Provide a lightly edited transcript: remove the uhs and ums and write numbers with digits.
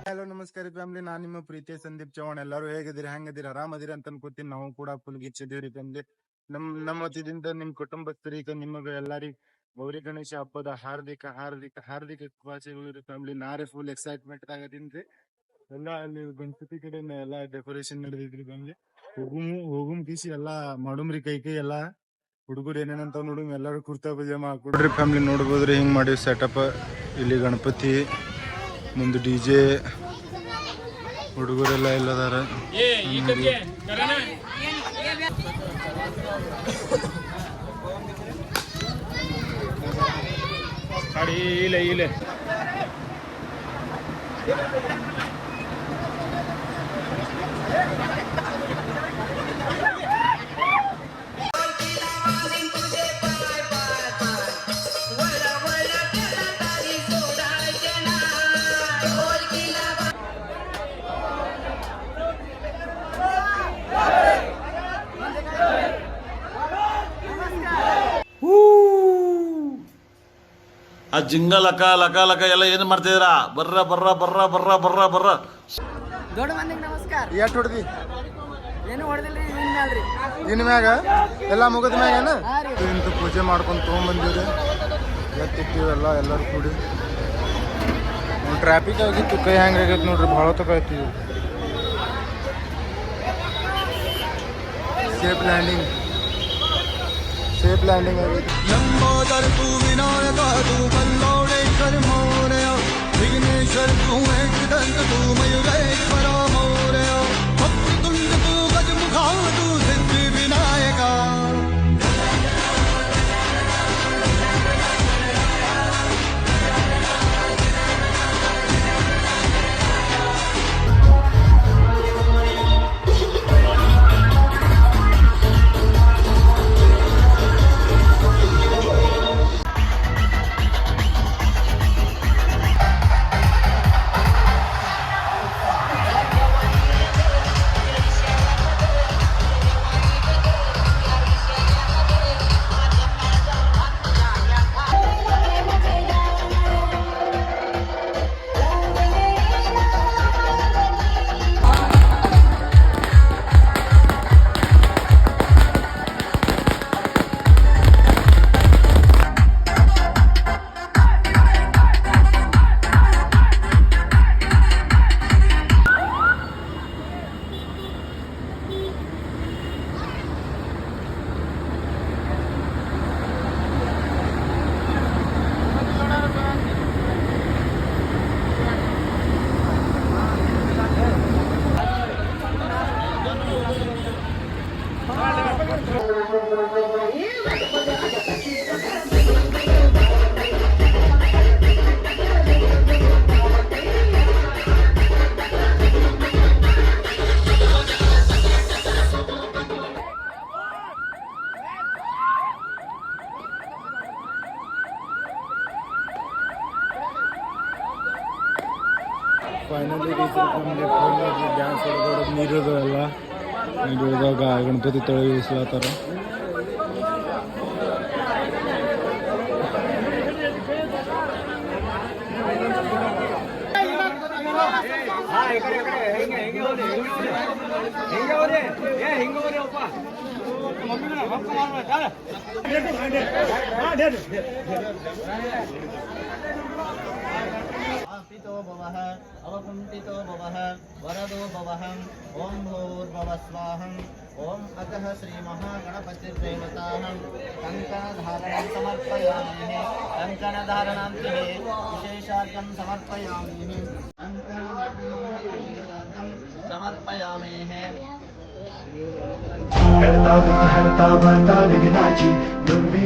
Hello ನಮಸ್ಕಾರ family, ನಾನ್ ನಿಮ್ಮ ಪ್ರೀತಿಯ ಸಂದೀಪ್ ಚೌಹಾಣ್. ಎಲ್ಲರೂ ಹೇಗಿದ್ದೀರಿ, ಹೆಂಗದಿರಿ, ಆರಾಮದಿರಿ ಅಂತ ಅನ್ಕೋತೀನಿ. ನಾವು ಕೂಡ ಫುಲ್ ಗಿಚ್ಚಿದೀವ್ರಿ ಫ್ಯಾಮಿಲಿ. ನಮ್ಮ ವತಿಯಿಂದ ನಿಮ್ ಕುಟುಂಬಸ್ಥರಿಗೆ ನಿಮಗೆ ಎಲ್ಲರಿಗೂ ಗೌರಿ ಗಣೇಶ ಹಬ್ಬದ ಹಾರ್ದಿಕ ಹಾರ್ದಿಕ ಹಾರ್ದಿಕ ಶುಭಾಶಯಗಳು ಫ್ಯಾಮಿಲಿ. ನಾರೇ ಫುಲ್ ಎಕ್ಸೈಟ್ಮೆಂಟ್ ಆಗದಿಂದ ಎಲ್ಲ ಅಲ್ಲಿ ಗಣಪತಿ ಕಡೆ ಎಲ್ಲಾ ಡೆಕೋರೇಷನ್ ನಡೆದಿದ್ರಿ ಫ್ಯಾಮಿಲಿ. ಹೋಗುಮ್ ಕಿಸಿ ಎಲ್ಲಾ ಮಾಡುಮ್ರಿ, ಕೈ ಎಲ್ಲಾ ಹುಡುಗರು ಏನೇನಂತ ನೋಡು. ಎಲ್ಲರೂ ಕುರ್ತಾ ಪಜಾಮ ಹಾಕೊಡ್ರಿ ಫ್ಯಾಮಿಲಿ. ನೋಡ್ಬೋದ್ರಿ ಹಿಂಗ್ ಮಾಡಿ ಸೆಟಪ್. ಇಲ್ಲಿ ಗಣಪತಿ ಮುಂದೆ DJ, ಹುಡುಗರೆಲ್ಲ ಎಲ್ಲದಾರ. ಇಲ್ಲ ಆ ಜಿಂಗ ಲಕ ಲಕ ಲಕ ಎಲ್ಲ ಏನು ಮಾಡ್ತಿದ್ದೀರಾ? ಬರ್ರ ಬರ್ರ ಬರ್ರ ಬರ್ರ ಬರ್ರ ಬರ್ರ. ದೊಡ್ಡ ಮಂದಿಗೆ ನಮಸ್ಕಾರ. ಎಷ್ಟು ಹೊಡೆದಿ? ಏನು ಹೊಡೆದಿಲ್ರಿ, ಇನ್ಮ್ಯಾಲ್ರಿ. ಇನ್ ಮ್ಯಾಗ ಎಲ್ಲ ಮುಗಿದ ಮ್ಯಾಗೇನ ಇಂತ ಪೂಜೆ ಮಾಡ್ಕೊಂಡು ತೊಗೊಂಬಂದಿವ್ರಿ. ಎತ್ತಿಟ್ಟಿವೆಲ್ಲ ಎಲ್ಲರೂ ಕೂಡಿ. ಟ್ರಾಫಿಕ್ ಆಗಿತ್ತು, ಕೈ ಹೆಂಗಾಗೈತೆ ನೋಡ್ರಿ, ಭಾಳ ತಕ ಆಯ್ತು. ಸೇಫ್ ಲ್ಯಾಂಡಿಂಗ್ ಆಗೈತಿ. लंबोदर तू विनायक तू बल्लौडेश्वर मोरय विघ्नेश्वर तू एकदंत तू मयूरेश्वर मोरय भक्तुंड तू गजमुखा तू सिद्धि विनायका. ಫೈನಲಿ ಡ್ಯಾನ್ಸ್ ಹೊಡೆದೋಡೋದು ನೀರಿದು ಎಲ್ಲ ನೀರು ಹೊಡೆದಾಗ ಗಣಪತಿ ತೊಳೆದು ಇಳಿಸ್ಲಾತಾರ. पितो भवः अवकुण्ठितो भवः वरदो भवः ओं भूर्भुवः स्वाहं ओं अतः श्रीमहागणपतिर्देवताहं कङ्कणधारणं समर्पयामि. कङ्कणधारणं विशेषार्थं समर्पयामि. समर्पयामि. हरता विघ्नाची दुर्वी